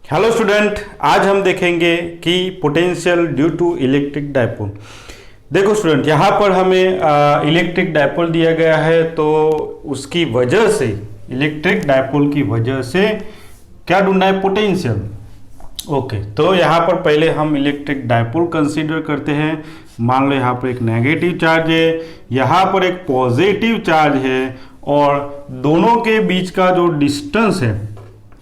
Hello student, आज हम देखेंगे कि potential due to electric dipole. देखो स्टूडेंट, यहाँ पर हमें इलेक्ट्रिक डायपोल दिया गया है, तो उसकी वजह से, इलेक्ट्रिक डायपोल की वजह से क्या ढूंढना है? पोटेंशियल। ओके, तो यहाँ पर पहले हम इलेक्ट्रिक डायपोल कंसीडर करते हैं। मान लो यहाँ पर एक नेगेटिव चार्ज है, यहाँ पर एक पॉजिटिव चार्ज है, और दोनों के बीच का जो डिस्टेंस है,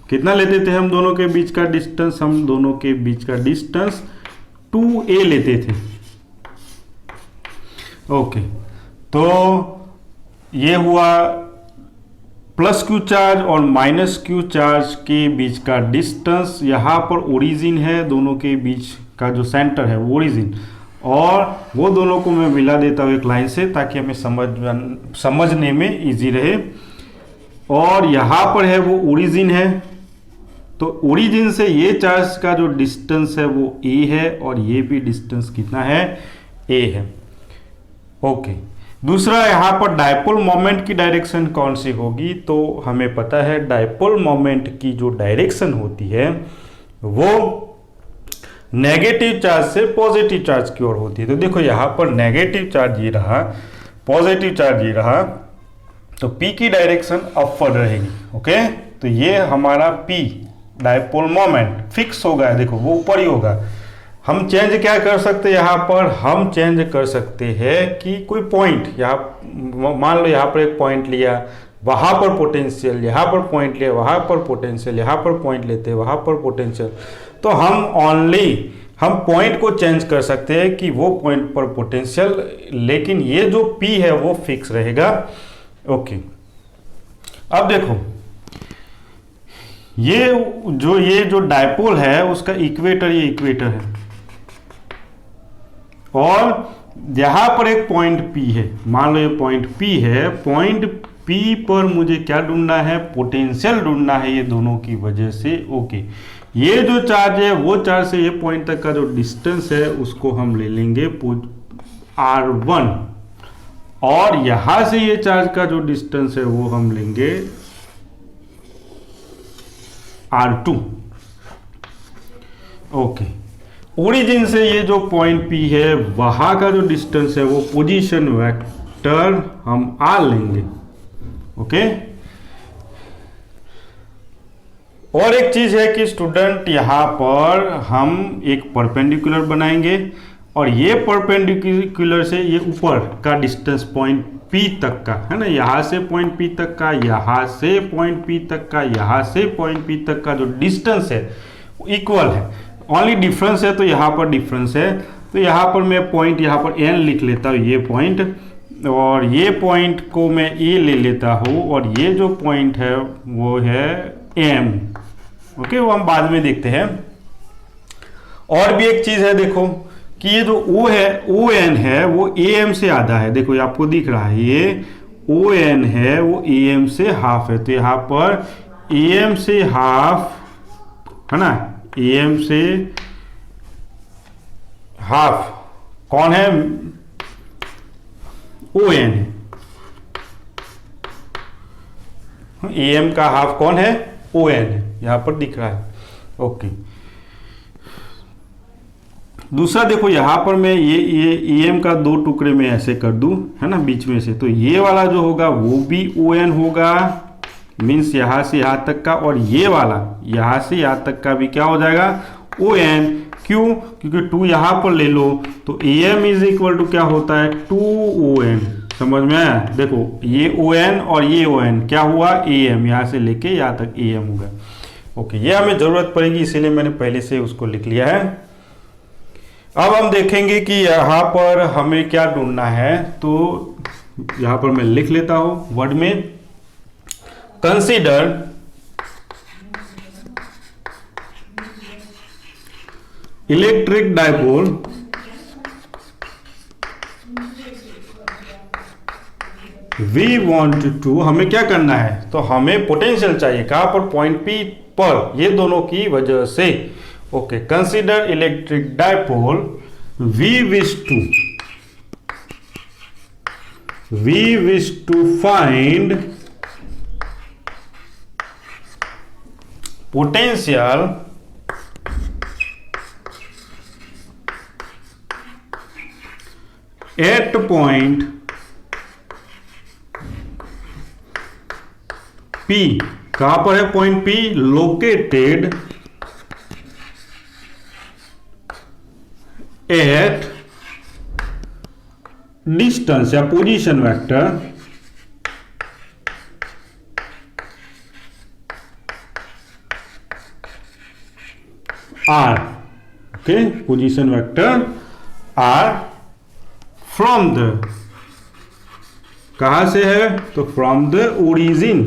कितना लेते थे हम दोनों के बीच का डिस्टेंस? हम दोनों के बीच का डिस्टेंस 2a लेते थे। ओके, तो ये हुआ प्लस क्यू चार्ज और माइनस क्यू चार्ज के बीच का डिस्टेंस। यहाँ पर ओरिजिन है, दोनों के बीच का जो सेंटर है वो ओरिजिन, और वो दोनों को मैं मिला देता हूँ एक लाइन से, ताकि हमें समझने में इजी रहे। और यहाँ पर है वो ओरिजिन है, तो ओरिजिन से ये चार्ज का जो डिस्टेंस है वो a है, और ये भी डिस्टेंस कितना है? a है। ओके, दूसरा यहाँ पर डायपोल मोमेंट की डायरेक्शन कौन सी होगी? तो हमें पता है डायपोल मोमेंट की जो डायरेक्शन होती है वो नेगेटिव चार्ज से पॉजिटिव चार्ज की ओर होती है। तो देखो यहाँ पर नेगेटिव चार्ज ये रहा, पॉजिटिव चार्ज ये रहा, तो p की डायरेक्शन अपवर्ड रहेगी। ओके, तो ये हमारा p डायपोल मोमेंट फिक्स होगा, देखो वो ऊपर ही होगा। हम चेंज क्या कर सकते हैं? यहाँ पर हम चेंज कर सकते हैं कि कोई पॉइंट, यहाँ मान लो यहाँ पर एक पॉइंट लिया, वहाँ पर पोटेंशियल, यहाँ पर पॉइंट लिया, वहाँ पर पोटेंशियल, यहाँ पर पॉइंट लेते हैं, वहाँ पर पोटेंशियल। तो हम पॉइंट को चेंज कर सकते हैं कि वो पॉइंट पर पोटेंशियल, लेकिन ये जो P है वो फिक्स रहेगा। ओके, अब देखो ये जो डायपोल है उसका इक्वेटर, ये इक्वेटर है, और यहां पर एक पॉइंट P है। मान लो ये पॉइंट P है, पॉइंट P पर मुझे क्या ढूंढना है? पोटेंशियल ढूंढना है ये दोनों की वजह से। ओके, ये जो चार्ज है वो चार्ज से ये पॉइंट तक का जो डिस्टेंस है उसको हम ले लेंगे r1, और यहां से ये चार्ज का जो डिस्टेंस है वो हम लेंगे r2। ओके, ओरिजिन से ये जो पॉइंट P है वहां का जो डिस्टेंस है वो पोजीशन वेक्टर हम r लेंगे। ओके, और एक चीज है कि स्टूडेंट यहां पर हम एक परपेंडिकुलर बनाएंगे, और ये परपेंडिकुलर से ये ऊपर का डिस्टेंस पॉइंट P तक का है ना, यहाँ से पॉइंट P तक का, यहाँ से पॉइंट P तक का, यहाँ से पॉइंट P तक का जो डिस्टेंस है इक्वल है। ओनली डिफरेंस है, तो यहाँ पर डिफरेंस है, तो यहाँ पर मैं पॉइंट यहाँ पर N लिख लेता हूँ, ये पॉइंट, और ये पॉइंट को मैं A ले लेता हूँ, और ये जो पॉइंट है वो है M। ओके, वो हम बाद में देखते हैं। और भी एक चीज़ है, देखो कि ये जो O है, ON है, वो AM से आधा है। देखो ये आपको दिख रहा है, ये ON है वो AM से हाफ है, तो यहाँ पर AM से हाफ है ना, AM से हाफ कौन है? ON है। AM का हाफ कौन है? ON है, यहाँ पर दिख रहा है। ओके, दूसरा देखो यहाँ पर मैं ये AM का दो टुकड़े में ऐसे कर दूं, है ना, बीच में से, तो ये वाला जो होगा वो भी ON होगा, मीन्स यहाँ से यहाँ तक का, और ये वाला यहाँ से यहाँ तक का भी क्या हो जाएगा? ON। क्यों? क्योंकि 2 यहाँ पर ले लो, तो AM इज इक्वल टू क्या होता है? 2ON। समझ में आया? देखो ये ON और ये ON क्या हुआ? AM, यहाँ से लेके यहाँ तक AM हो गया। ओके, ये हमें जरूरत पड़ेगी, इसीलिए मैंने पहले से उसको लिख लिया है। अब हम देखेंगे कि यहाँ पर हमें क्या ढूंढना है, तो यहाँ पर मैं लिख लेता हूं वर्ड में, consider electric dipole we want to, हमें क्या करना है? तो हमें पोटेंशियल चाहिए, कहां पर? पॉइंट P पर, ये दोनों की वजह से। Okay, consider electric dipole we wish to find potential at point P, कहां पर है point P? Located at distance या position vector R, okay, position vector R from the, कहां से है? तो फ्रॉम द ओरिजिन,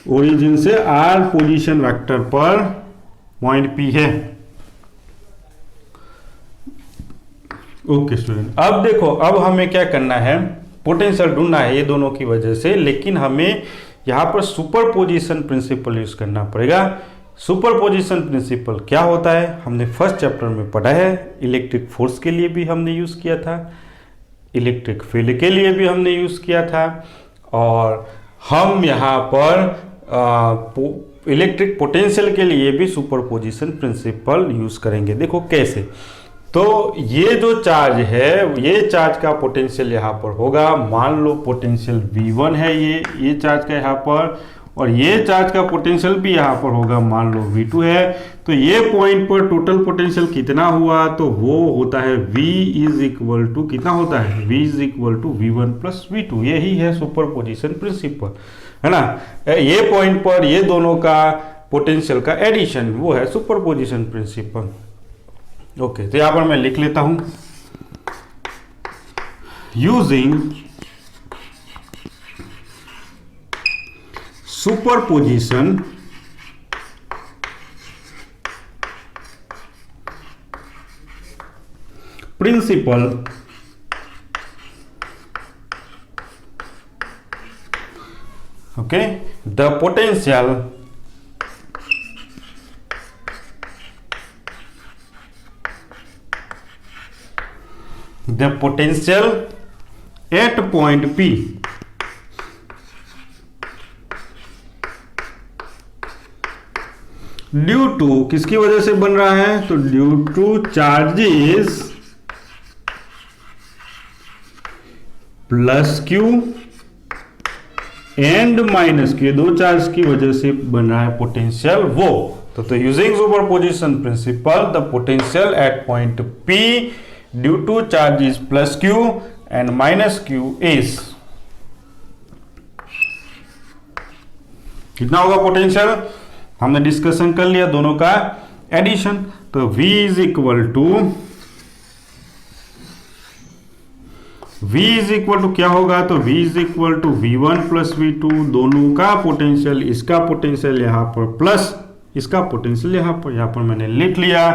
ओरिजिन से R पोजीशन वेक्टर पर पॉइंट P है। ओके स्टूडेंट, अब देखो, अब हमें क्या करना है, पोटेंशियल ढूंढना है ये दोनों की वजह से, लेकिन हमें यहां पर सुपरपोजिशन प्रिंसिपल यूज करना पड़ेगा। सुपरपोजिशन प्रिंसिपल क्या होता है? हमने फर्स्ट चैप्टर में पढ़ा है, इलेक्ट्रिक फोर्स के लिए भी हमने यूज किया था, इलेक्ट्रिक फील्ड के लिए भी हमने यूज किया था, और हम यहाँ पर इलेक्ट्रिक पोटेंशियल के लिए भी सुपरपोजिशन प्रिंसिपल यूज करेंगे। देखो कैसे, तो ये जो चार्ज है, ये चार्ज का पोटेंशियल यहाँ पर होगा, मान लो पोटेंशियल V1 है ये चार्ज का यहाँ पर, और ये चार्ज का पोटेंशियल भी यहाँ पर होगा, मान लो V2 है। तो ये पॉइंट पर टोटल पोटेंशियल कितना हुआ? तो वो होता है V इज इक्वल टू, कितना होता है? V is equal to V1 plus V2। यही है सुपरपोजिशन प्रिंसिपल, है ना। ये पॉइंट पर ये दोनों का पोटेंशियल का एडिशन, वो है सुपरपोजिशन प्रिंसिपल। ओके, तो यहां पर मैं लिख लेता हूं, using superposition principle okay, the potential at point P due to, किसकी वजह से बन रहा है? तो due to charges plus Q and minus Q, दो चार्ज की वजह से बन रहा है पोटेंशियल वो। तो using superposition principle, the potential at point P due to charges plus Q and minus Q is, कितना होगा पोटेंशियल? हमने डिस्कशन कर लिया दोनों का एडिशन। तो V इज इक्वल टू क्या होगा? तो V is equal to V1 plus V2, दोनों का पोटेंशियल, इसका पोटेंशियल यहां पर प्लस इसका पोटेंशियल यहां पर मैंने लिख लिया।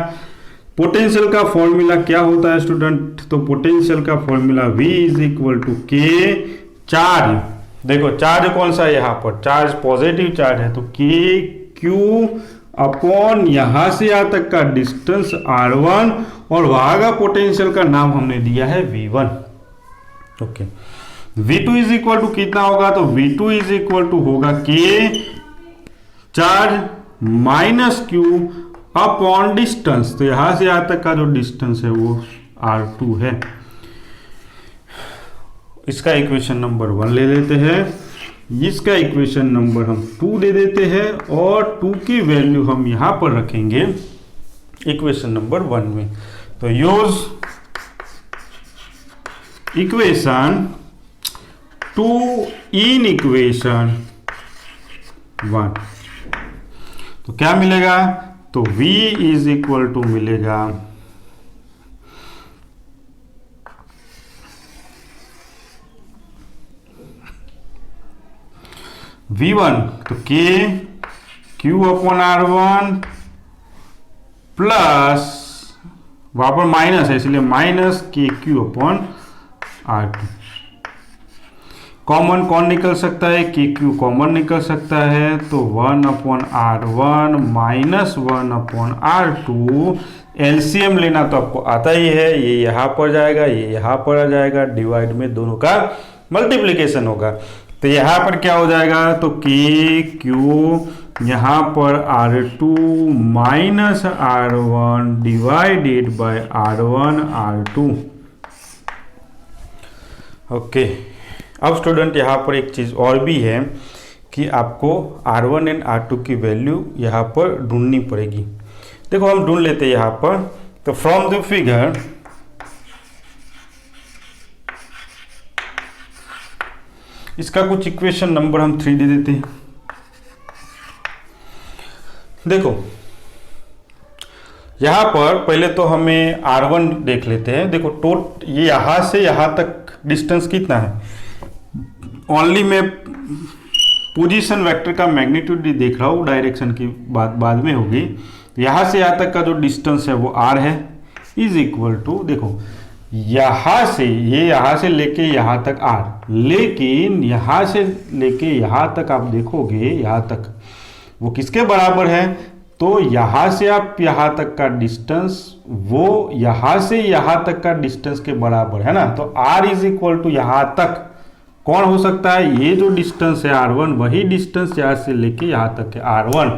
पोटेंशियल का फॉर्मूला क्या होता है स्टूडेंट? तो पोटेंशियल का formula V is equal to K, charge, देखो चार्ज कौन सा है यहाँ पर? चार्ज पॉजिटिव चार्ज है, तो K Q अपॉन यहां से यहां तक का डिस्टेंस R1, और वहां का पोटेंशियल का नाम हमने दिया है V1। Okay, V2 is equal to कितना होगा? तो V2 इज इक्वल टू होगा K charge minus Q upon distance, तो यहां से यहां तक का जो डिस्टेंस है वो R2 है। इसका इक्वेशन नंबर 1 ले लेते हैं, इसका इक्वेशन नंबर हम 2 दे देते हैं, और 2 की वैल्यू हम यहां पर रखेंगे इक्वेशन नंबर 1 में। तो यूज इक्वेशन 2 इन इक्वेशन 1, तो क्या मिलेगा? तो V इज इक्वल टू मिलेगा V1, तो K Q upon R1 plus, वहां पर माइनस है इसलिए minus KQ upon R2। Common कौन निकल सकता है? KQ कॉमन निकल सकता है, तो 1 upon R1 minus 1 upon R2। LCM लेना तो आपको आता ही है, ये यहाँ पर जाएगा, ये यहाँ पर आ जाएगा, डिवाइड में दोनों का मल्टीप्लिकेशन होगा। तो यहाँ पर क्या हो जाएगा? तो KQ यहाँ पर R2 minus R1 divided by R1 R2, okay, अब स्टूडेंट यहाँ पर एक चीज़ और भी है कि आपको R1 एंड R2 की वैल्यू यहाँ पर ढूंढनी पड़ेगी। देखो हम ढूंढ लेते हैं यहाँ पर, तो फ्रॉम द फिगर इसका कुछ इक्वेशन नंबर हम 3 दे देते हैं। देखो यहाँ पर पहले तो हमें R1 देख लेते हैं। देखो ये यहाँ से यहाँ तक डिस्टेंस कितना है, ओनली मैं पोजीशन वेक्टर का मैग्नीट्यूड देख रहा हूँ, डायरेक्शन की बात बाद में होगी। यहाँ से यहाँ तक का जो डिस्टेंस है वो R है, इज इक्वल टू, देखो यहाँ से लेके यहाँ तक R, लेकिन यहाँ से लेके यहाँ तक आप देखोगे यहाँ तक वो किसके बराबर है, तो यहाँ से आप यहाँ तक का डिस्टेंस वो यहाँ से यहाँ तक का डिस्टेंस के बराबर है ना। तो R इज इक्वल टू यहाँ तक कौन हो सकता है, ये जो डिस्टेंस है R1, वही डिस्टेंस यहाँ से लेके यहाँ तक है R1।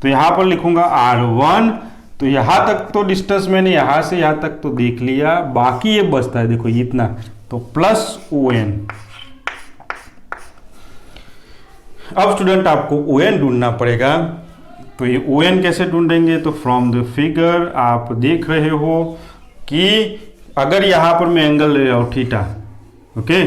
तो यहाँ पर लिखूंगा R1, तो यहाँ तक तो डिस्टेंस मैंने यहाँ से यहाँ तक तो देख लिया, बाकी ये बचता है देखो इतना, तो प्लस ON। अब स्टूडेंट आपको ON ढूंढना पड़ेगा। तो ये ON कैसे ढूंढेंगे, तो फ्रॉम द फिगर आप देख रहे हो कि अगर यहाँ पर मैं एंगल ले रहा हूँ थीटा, ओके,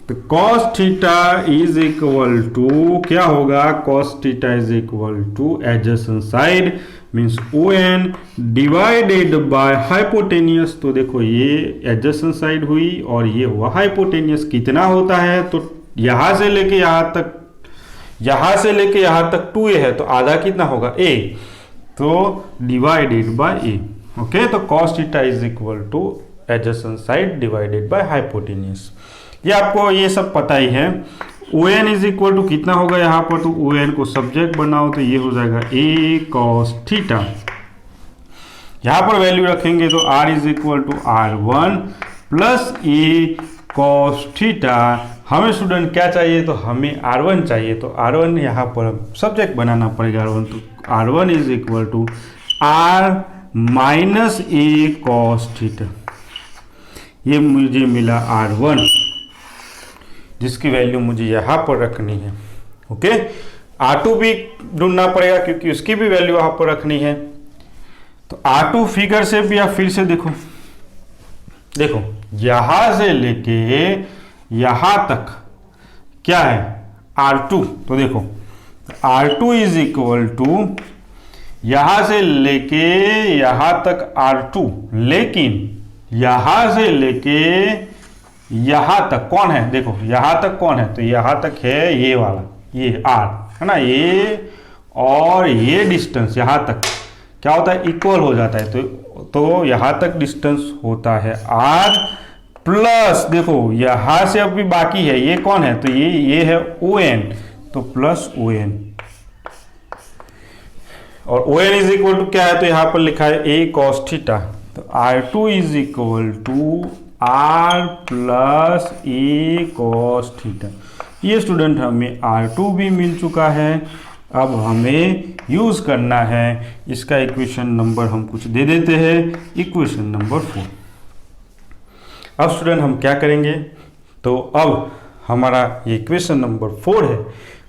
तो cos theta is equal to क्या होगा, cos theta is equal to adjacent side means ON divided by hypotenuse. तो देखो ये एडजेसेंट साइड हुई और ये हुआ हाइपोटेनियस। कितना होता है, तो यहाँ से लेके यहाँ तक, यहाँ से लेके यहाँ तक 2a है, तो आधा कितना होगा a, तो डिवाइडेड बाय a। ओके, तो cos theta is equal to adjacent side divided by hypotenuse. ये आपको ये सब पता ही है। ON इज इक्वल टू कितना होगा यहाँ पर, तो ON को सब्जेक्ट बनाओ तो ये हो जाएगा a cos थीटा। यहाँ पर वैल्यू रखेंगे तो R is equal to R1 plus a cos theta. हमें स्टूडेंट क्या चाहिए, तो हमें R1 चाहिए, तो R1 यहाँ पर सब्जेक्ट बनाना पड़ेगा R1, तो R1 is equal to R minus a cos theta. ये मुझे मिला R1, जिसकी वैल्यू मुझे यहाँ पर रखनी है। ओके, R2 भी ढूंढना पड़ेगा क्योंकि उसकी भी वैल्यू यहाँ पर रखनी है। तो R2 फिगर से भी आप फिर से देखो, देखो यहाँ से लेके यहाँ तक क्या है R2, तो देखो R2 इज इक्वल टू यहाँ से लेके यहाँ तक R2, लेकिन यहाँ से लेके यहाँ तक कौन है, देखो यहाँ तक कौन है, तो यहाँ तक है ये वाला, ये R है ना, ये और ये डिस्टेंस यहाँ तक क्या होता है, इक्वल हो जाता है। तो यहाँ तक डिस्टेंस होता है R प्लस, देखो यहाँ से अभी बाकी है, ये कौन है, तो ये है ON, तो प्लस ON। और ON इज इक्वल टू क्या है, तो यहाँ पर लिखा है a cos थीटा। तो R2 is equal to R plus a cos theta. ये स्टूडेंट हमें R2 भी मिल चुका है। अब हमें यूज़ करना है इसका इक्वेशन नंबर हम कुछ दे देते हैं, इक्वेशन नंबर 4। अब स्टूडेंट हम क्या करेंगे, तो अब हमारा ये इक्वेशन नंबर 4 है,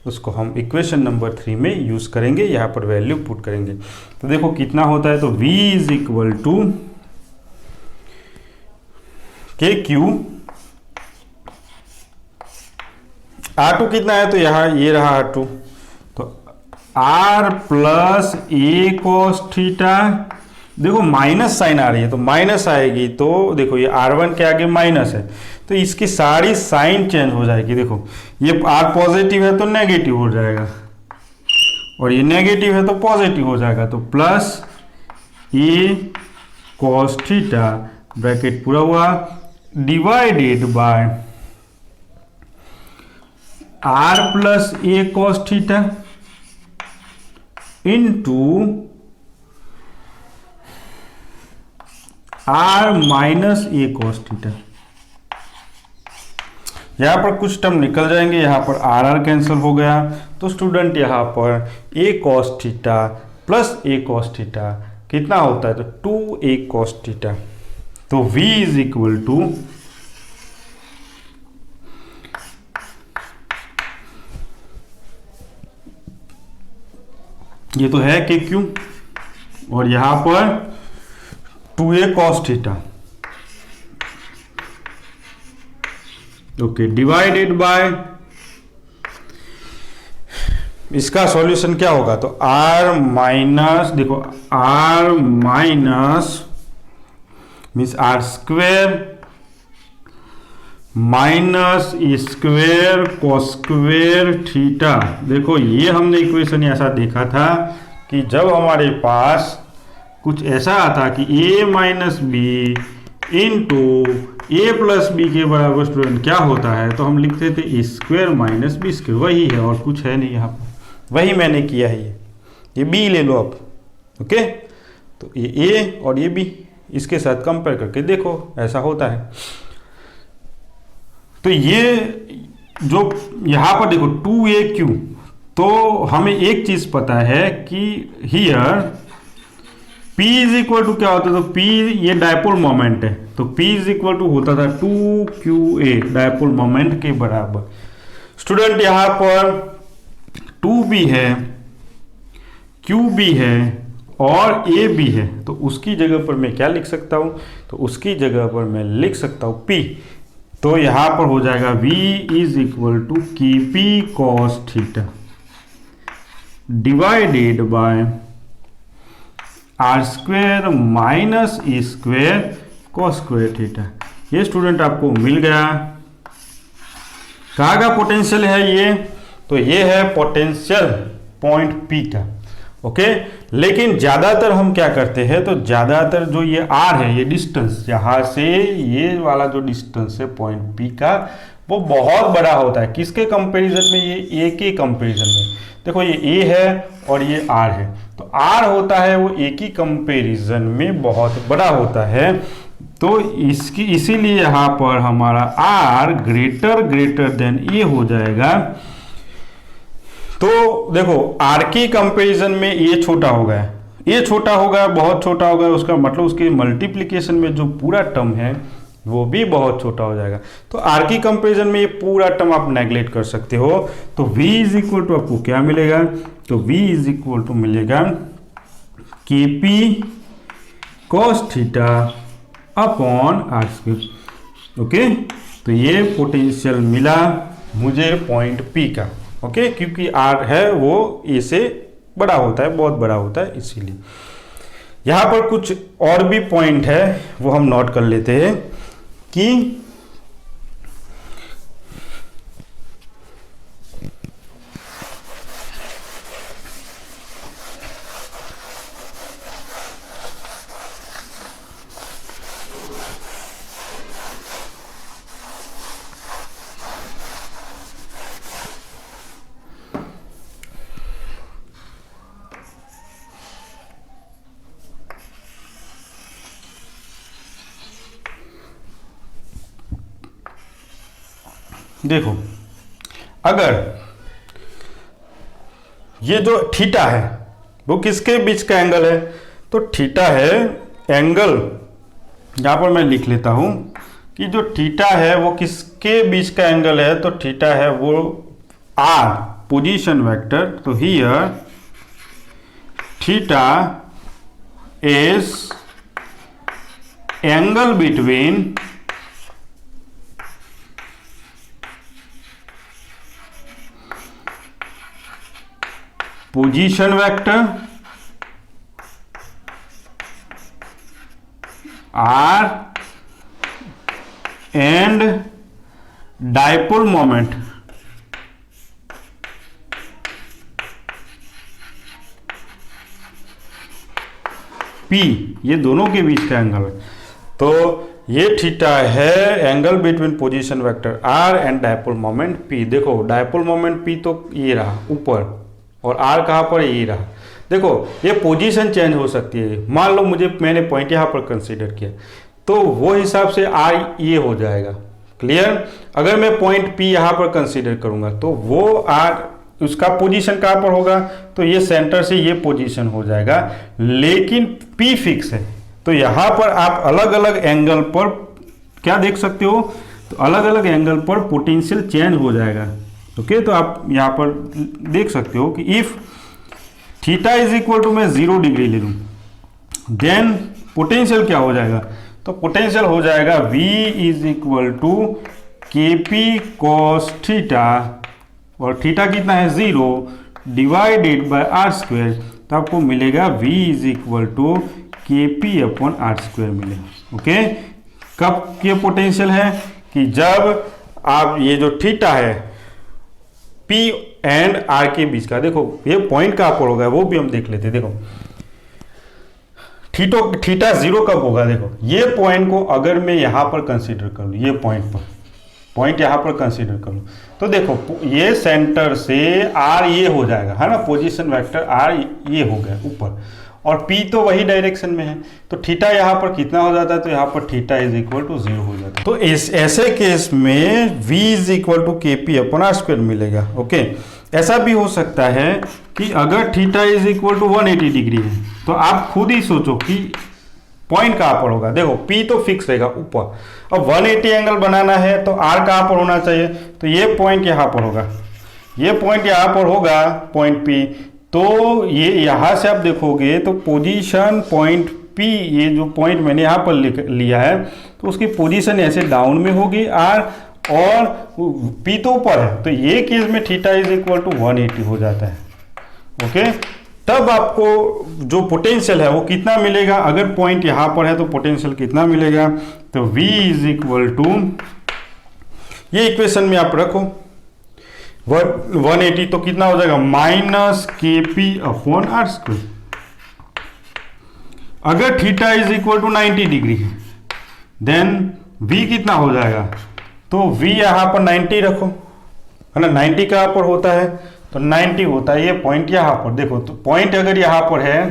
उसको हम इक्वेशन नंबर 3 में यूज़ करेंगे, यहाँ पर वैल्यू पुट करेंगे। तो देखो कितना होता है, तो v is equal to KQ, R2 कितना है, तो यहाँ ये रहा R2, तो R plus a cos theta. देखो माइनस साइन आ रही है, तो माइनस आएगी, तो देखो ये R1 के आगे माइनस है, तो इसकी सारी साइन चेंज हो जाएगी। देखो ये R पॉजिटिव है तो नेगेटिव हो जाएगा, और ये नेगेटिव है तो पॉजिटिव हो जाएगा, तो plus a cos theta bracket पूरा हुआ divided by R plus a cos theta into R minus a cos theta. यहाँ पर कुछ टर्म निकल जाएंगे, यहाँ पर R कैंसिल हो गया, तो स्टूडेंट यहाँ पर a cos theta plus a cos theta कितना होता है, तो 2a cos थीटा। तो v इज इक्वल टू ये तो है के क्यू, और यहां पर 2a cos theta, okay, divided by, इसका सॉल्यूशन क्या होगा, तो r माइनस, देखो r minus means r square minus square cos square theta. देखो ये हमने इक्वेशन ऐसा देखा था कि जब हमारे पास कुछ ऐसा आता कि a minus b into a plus b के बराबर स्टूडेंट क्या होता है, तो हम लिखते थे ए स्क्वेयर माइनस बी स्क्वेयर, वही है और कुछ है नहीं यहाँ पर, वही मैंने किया है। ये b ले लो आप, ओके, तो ये a और ये b इसके साथ कंपेयर करके देखो ऐसा होता है। तो ये जो यहाँ पर देखो 2aq, तो हमें एक चीज पता है कि here P is equal to क्या होता है, तो P ये डायपोल मोमेंट है, तो P इज इक्वल टू होता था 2qa डायपोल मोमेंट के बराबर। स्टूडेंट यहाँ पर 2b है, qb है और ab है, तो उसकी जगह पर मैं क्या लिख सकता हूँ, तो उसकी जगह पर मैं लिख सकता हूँ P, तो यहाँ पर हो जाएगा v is equal to kp cos theta divided by r square minus e square cos square theta. ये स्टूडेंट आपको मिल गया। कहाँ का पोटेंशियल है ये, तो ये है पोटेंशियल पॉइंट P का, ओके। लेकिन ज़्यादातर हम क्या करते हैं, तो ज़्यादातर जो ये r है, ये डिस्टेंस यहाँ से ये वाला जो डिस्टेंस है पॉइंट P का, वो बहुत बड़ा होता है। किसके कंपैरिजन में, ये a के कंपैरिजन में। देखो ये a है और ये r है, तो r होता है वो a की कंपैरिजन में बहुत बड़ा होता है, तो इसकी इसीलिए यहाँ पर हमारा r ग्रेटर देन a हो जाएगा। तो देखो r की कंपैरिजन में a छोटा हो गया, a छोटा हो गया, बहुत छोटा हो गया, उसका मतलब उसके मल्टीप्लिकेशन में जो पूरा टर्म है वो भी बहुत छोटा हो जाएगा। तो r की कंपैरिजन में ये पूरा टर्म आप नेगलेक्ट कर सकते हो। तो v इज इक्वल टू आपको क्या मिलेगा, तो v इज इक्वल टू मिलेगा kp cos theta upon r square, okay. तो ये पोटेंशियल मिला मुझे पॉइंट P का, ओके, क्योंकि r है वो a से बड़ा होता है, बहुत बड़ा होता है, इसीलिए। यहाँ पर कुछ और भी पॉइंट है वो हम नोट कर लेते हैं कि देखो, अगर ये जो थीटा है वो किसके बीच का एंगल है, तो थीटा है एंगल, यहां पर मैं लिख लेता हूं कि जो थीटा है वो किसके बीच का एंगल है, तो थीटा है वो r पोजीशन वेक्टर। तो here theta is angle between position vector r and dipole moment P, ये दोनों के बीच का एंगल है। तो ये थीटा है angle between position vector r and dipole moment P। देखो डायपोल मोमेंट P तो ये रहा ऊपर और r कहाँ पर, ये रहा। देखो ये पोजीशन चेंज हो सकती है, मान लो मैंने पॉइंट यहाँ पर कंसीडर किया, तो वो हिसाब से r ये हो जाएगा, क्लियर। अगर मैं पॉइंट P यहाँ पर कंसीडर करूँगा तो वो r उसका पोजीशन कहाँ पर होगा, तो ये सेंटर से ये पोजीशन हो जाएगा, लेकिन P फिक्स है। तो यहाँ पर आप अलग अलग एंगल पर क्या देख सकते हो, तो अलग अलग एंगल पर पोटेंशियल चेंज हो जाएगा, ओके। तो आप यहाँ पर देख सकते हो कि if theta is equal to मैं 0 डिग्री ले लूँ, देन पोटेंशियल क्या हो जाएगा, तो पोटेंशियल हो जाएगा V is equal to K P cos theta, और थीटा कितना है 0 डिवाइडेड बाय आर स्क्वायर, तो आपको मिलेगा V is equal to K P upon R square मिलेगा। ओके, कब ये पोटेंशियल है कि जब आप ये जो थीटा है P एंड R के बीच का, देखो ये पॉइंट कहाँ पर होगा वो भी हम देख लेते हैं। देखो थीटा 0 कब होगा, देखो ये पॉइंट को अगर मैं यहाँ पर कंसीडर कर लूँ, ये पॉइंट यहाँ पर कंसीडर कर लूँ, तो देखो ये सेंटर से R ये हो जाएगा, है ना, पोजीशन वेक्टर R ये हो गया ऊपर, और P तो वही डायरेक्शन में है, तो थीटा यहाँ पर कितना हो जाता है, तो यहाँ पर थीटा इज इक्वल टू 0 हो जाता है। तो ऐसे केस में V is equal to K P upon R square मिलेगा। ओके, ऐसा भी हो सकता है कि अगर theta is equal to 180 degree है, तो आप खुद ही सोचो कि पॉइंट कहाँ पर होगा। देखो P तो फिक्स रहेगा ऊपर, अब 180 एंगल बनाना है तो R कहाँ पर होना चाहिए, तो ये पॉइंट यहाँ पर होगा, ये पॉइंट यहाँ पर होगा पॉइंट P, तो ये यहाँ से आप देखोगे तो पोजीशन पॉइंट P, ये जो पॉइंट मैंने यहाँ पर लिया है, तो उसकी पोजीशन ऐसे डाउन में होगी R, और P तो ऊपर है, तो ये केस में थीटा इज इक्वल टू 180 हो जाता है। ओके, तब आपको जो पोटेंशियल है वो कितना मिलेगा, अगर पॉइंट यहाँ पर है तो पोटेंशियल कितना मिलेगा, तो V इज इक्वल टू, ये इक्वेशन में आप रखो 180, तो कितना हो जाएगा minus K P upon R square. अगर theta is equal to 90 degree है, देन V कितना हो जाएगा, तो V यहाँ पर 90 रखो, है ना, 90 कहाँ पर होता है, तो 90 होता है ये पॉइंट यहाँ पर। देखो तो पॉइंट अगर यहाँ पर है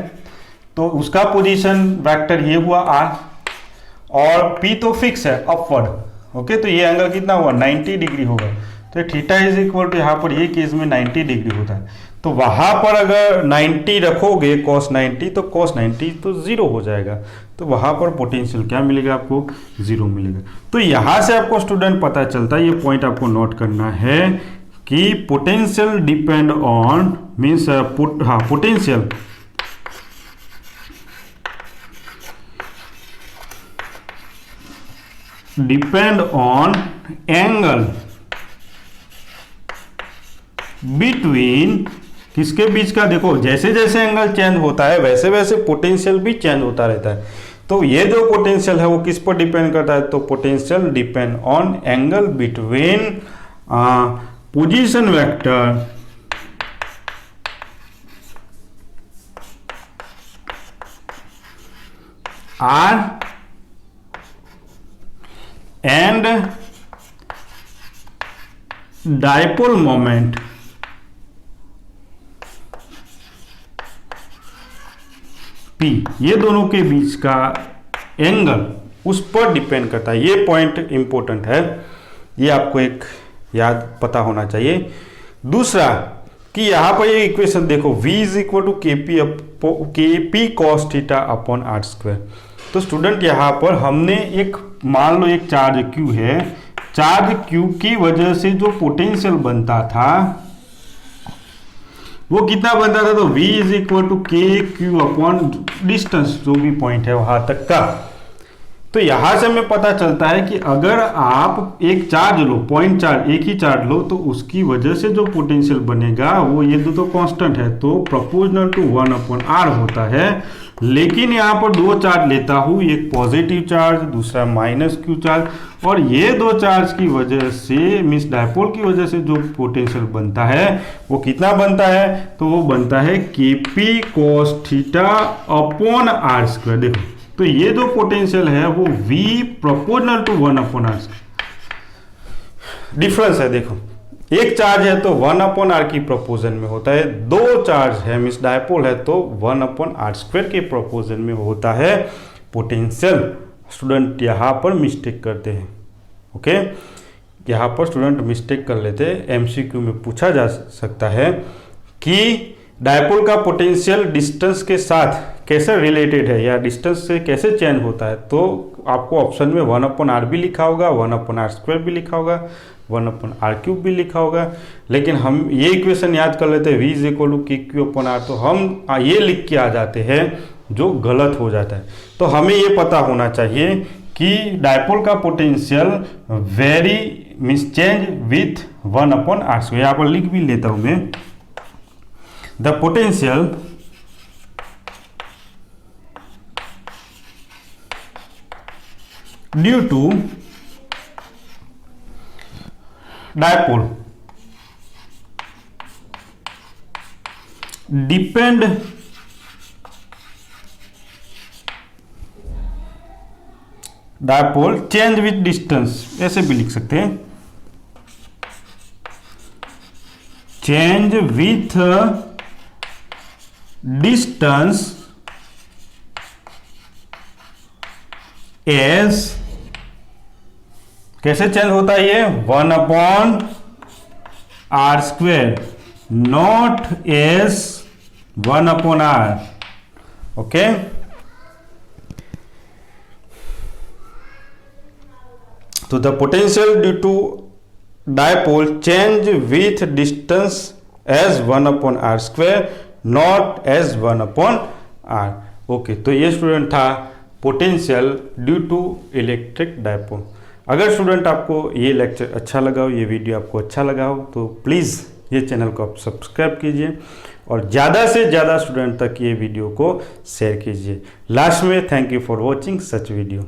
तो उसका पोजीशन वेक्टर ये हुआ R, और P तो फिक्स है अपवर्ड। ओके, तो ये एंगल कितना हुआ 90 डिग्री होगा, तो थीटा इज इक्वल टू यहाँ पर ये केस में 90 डिग्री होता है, तो वहाँ पर अगर 90 रखोगे cos 90, तो cos 90 तो 0 हो जाएगा, तो वहाँ पर पोटेंशियल क्या मिलेगा आपको 0 मिलेगा। तो यहाँ से आपको स्टूडेंट पता चलता है, ये पॉइंट आपको नोट करना है कि potential depend on means potential depend on angle between, किसके बीच का, देखो जैसे जैसे एंगल चेंज होता है वैसे वैसे पोटेंशियल भी चेंज होता रहता है। तो ये जो पोटेंशियल है वो किस पर डिपेंड करता है, तो potential depend on angle between position vector R and dipole moment P, ये दोनों के बीच का एंगल उस पर डिपेंड करता है। ये पॉइंट इंपॉर्टेंट है, ये आपको एक याद पता होना चाहिए। दूसरा कि यहाँ पर ये इक्वेशन देखो V is equal to K P cos theta upon R square. तो स्टूडेंट यहाँ पर हमने एक मान लो एक चार्ज Q है, चार्ज Q की वजह से जो पोटेंशियल बनता था वो कितना बनता था, तो V इज इक्वल टू के क्यू अपॉन डिस्टेंस, जो भी पॉइंट है वहां तक का। तो यहां से हमें पता चलता है कि अगर आप एक चार्ज लो, पॉइंट चार्ज, एक ही चार्ज लो, तो उसकी वजह से जो पोटेंशियल बनेगा वो ये दो तो कांस्टेंट है, तो प्रोपोर्शनल टू 1/r होता है। लेकिन यहाँ पर दो चार्ज लेता हूँ, एक पॉजिटिव चार्ज, दूसरा माइनस क्यू चार्ज, और ये दो चार्ज की वजह से मीन्स डायपोल की वजह से जो पोटेंशियल बनता है वो कितना बनता है, तो वो बनता है K P cos theta upon R square. देखो तो ये जो पोटेंशियल है वो V proportional to 1/r difference है। देखो एक चार्ज है तो 1/r की प्रोपोर्शन में होता है, दो चार्ज है मीन्स डायपोल है तो 1/r² के प्रोपोर्शन में होता है पोटेंशियल। स्टूडेंट यहाँ पर मिस्टेक करते हैं। ओके, यहाँ पर स्टूडेंट मिस्टेक कर लेते हैं। MCQ में पूछा जा सकता है कि डायपोल का पोटेंशियल डिस्टेंस के साथ कैसे रिलेटेड है या डिस्टेंस से कैसे चेंज होता है, तो आपको ऑप्शन में 1/r भी लिखा होगा, 1/r² भी लिखा होगा, 1/r³ भी लिखा होगा। लेकिन हम ये इक्वेशन याद कर लेते हैं v = kq/r, तो हम ये लिख के आ जाते हैं जो गलत हो जाता है। तो हमें ये पता होना चाहिए कि डायपोल का potential very means change with 1/r²। यहाँ पर लिख भी लेता हूँ मैं, the potential due to dipole depend dipole change with distance, ऐसे भी लिख सकते हैं, चेंज विथ डिस्टेंस एज, कैसे चेंज होता है ये, 1/r², not as 1/r। Okay, तो the potential due to dipole change with distance as 1/r², not as 1/r। Okay, तो ये स्टूडेंट था potential due to electric dipole. अगर स्टूडेंट आपको ये लेक्चर अच्छा लगा हो, ये वीडियो आपको अच्छा लगा हो, तो प्लीज़ ये चैनल को आप सब्सक्राइब कीजिए और ज़्यादा से ज़्यादा स्टूडेंट तक ये वीडियो को शेयर कीजिए। लास्ट में thank you for watching such video.